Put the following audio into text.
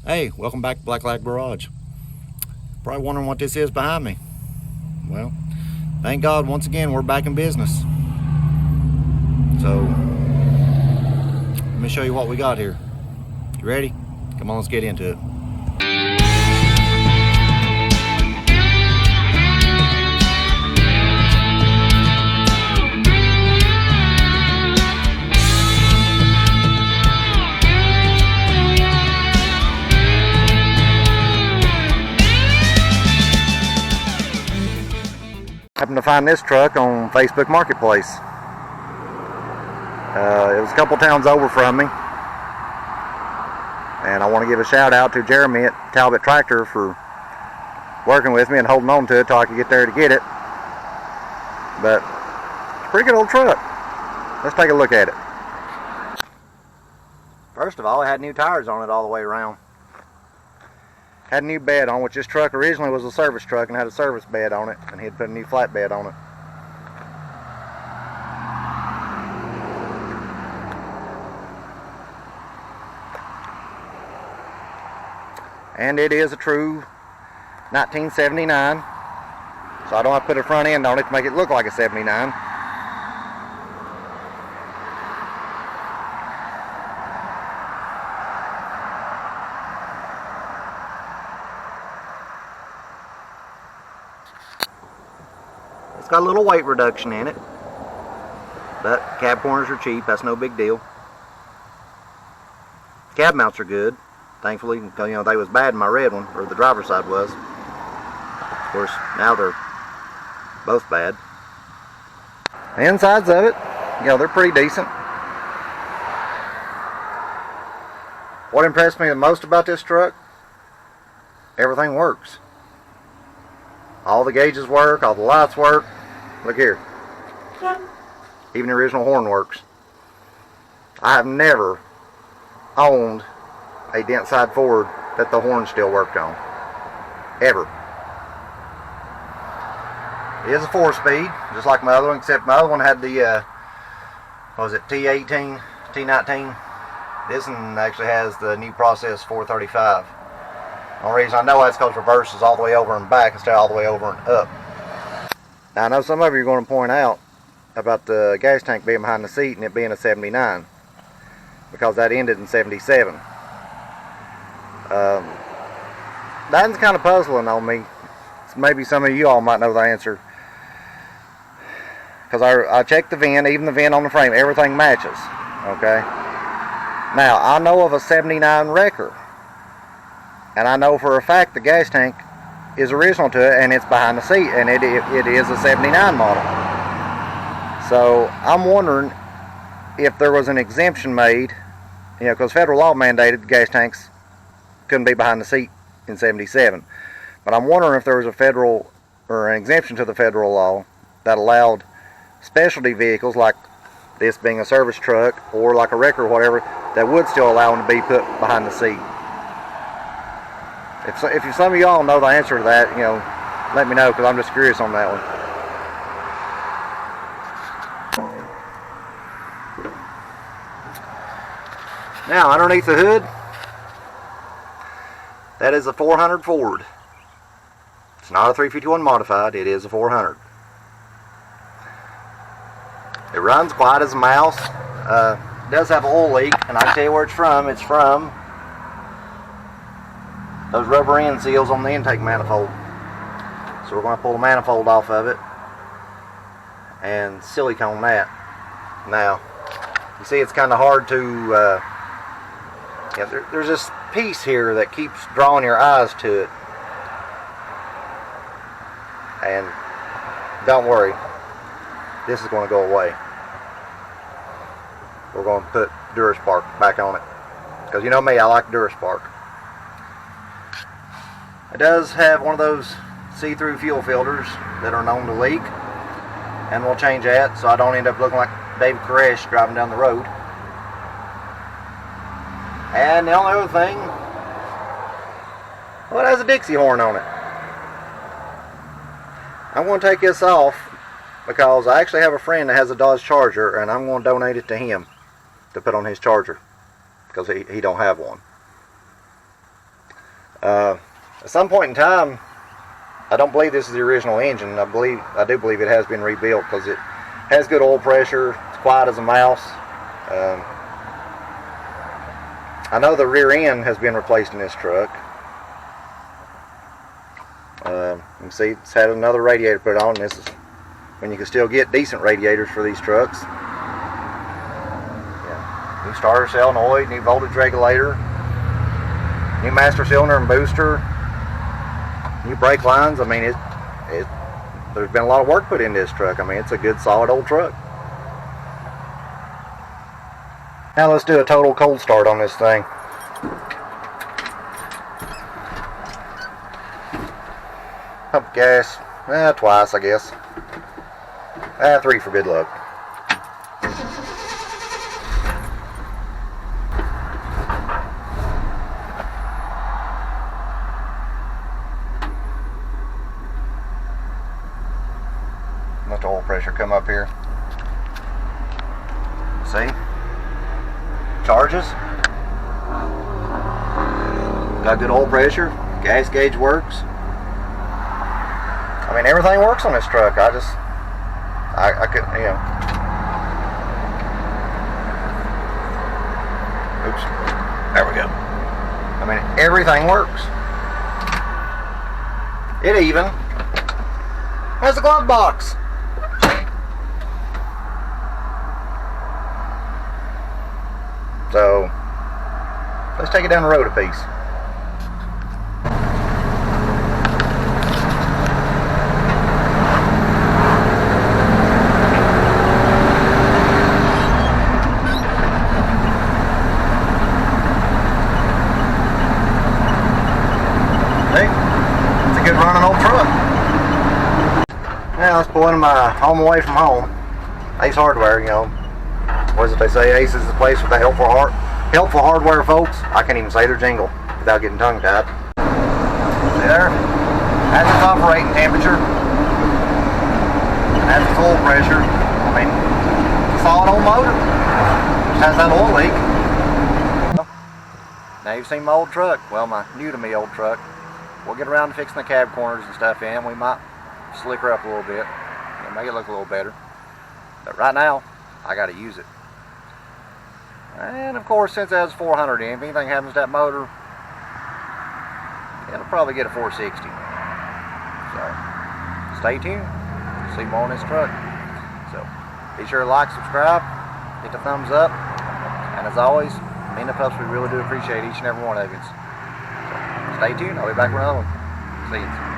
Hey, welcome back to Black Lag Garage. Probably wondering what this is behind me. Well, thank God once again we're back in business. So, let me show you what we got here. You ready? Come on, let's get into it. Happened to find this truck on Facebook Marketplace. It was a couple towns over from me, and I want to give a shout out to Jeremy at Talbot Tractor for working with me and holding on to it till I could get there to get it. But it's a pretty good old truck. Let's take a look at it. First of all, it had new tires on it all the way around. Had a new bed on, which this truck originally was a service truck and had a service bed on it, and he'd put a new flatbed on it. And it is a true 1979, so I don't have to put a front end on it to make it look like a 79. It's got a little weight reduction in it, but cab corners are cheap. That's no big deal. Cab mounts are good, thankfully, because they was bad in my red one, or the driver's side was. Of course, now they're both bad. The insides of it, they're pretty decent. What impressed me the most about this truck? Everything works. All the gauges work, all the lights work. Look here. Even the original horn works. I have never owned a dent side Ford that the horn still worked on. Ever. It is a 4-speed, just like my other one, except my other one had the, T18, T19. This one actually has the new process 435. The only reason I know that's because reverse is all the way over and back instead of all the way over and up. Now I know some of you are going to point out about the gas tank being behind the seat and it being a 79, because that ended in 77. That's kind of puzzling on me. Maybe some of you all might know the answer, because I checked the VIN, even the VIN on the frame, everything matches. Okay. Now I know of a 79 wrecker, and I know for a fact the gas tank is original to it, and it's behind the seat, and it is a 79 model. So I'm wondering if there was an exemption made, because federal law mandated gas tanks couldn't be behind the seat in 77. But I'm wondering if there was a federal or an exemption to the federal law that allowed specialty vehicles like this being a service truck or like a wrecker or whatever, that would still allow them to be put behind the seat. If some of y'all know the answer to that, let me know, because I'm just curious on that one. Now, underneath the hood, that is a 400 Ford. It's not a 351 modified, it is a 400. It runs quiet as a mouse. It does have an oil leak, and I can tell you where it's from. It's from those rubber end seals on the intake manifold. So we're going to pull the manifold off of it and silicone that. Now, you see it's kind of hard to, there's this piece here that keeps drawing your eyes to it. And don't worry, this is going to go away. We're going to put Duraspark back on it, because you know me, I like Duraspark. It does have one of those see-through fuel filters that are known to leak, and we'll change that so I don't end up looking like David Koresh driving down the road. And the only other thing, well, it has a Dixie horn on it. I'm going to take this off because I actually have a friend that has a Dodge Charger, and I'm going to donate it to him to put on his Charger, because he don't have one. At some point in time, I don't believe this is the original engine. I do believe it has been rebuilt because it has good oil pressure. It's quiet as a mouse. I know the rear end has been replaced in this truck. You can see it's had another radiator put on. This is when you can still get decent radiators for these trucks. Yeah. New starter solenoid, new voltage regulator, new master cylinder and booster, new brake lines. I mean, there's been a lot of work put into this truck. I mean, it's a good, solid old truck. Now let's do a total cold start on this thing. Pump gas, twice I guess. 3 for good luck. Let the oil pressure come up here. See? Charges. Got good oil pressure. Gas gauge works. I mean, everything works on this truck. I couldn't, you know. Oops. There we go. I mean, everything works. It even has a glove box. So, let's take it down the road a piece. Hey, it's a good running old truck. Now let's pull into my home away from home. Ace Hardware, you know. What is it they say? Ace is the place with the helpful hardware, folks. I can't even say their jingle without getting tongue-tied. See there? That's its operating temperature. And that's its oil pressure. I mean, it's a solid old motor. Just has that oil leak. Now you've seen my old truck. Well, my new-to-me old truck. We'll get around to fixing the cab corners and stuff in. We might slick her up a little bit. Make it look a little better. But right now, I got to use it. And of course, since it has 400 in, if anything happens to that motor, it'll probably get a 460. So, stay tuned. See more on this truck. So, be sure to like, subscribe, hit the thumbs up, and as always, me and the pups, we really do appreciate each and every one of you. So, stay tuned. I'll be back with another one. See you.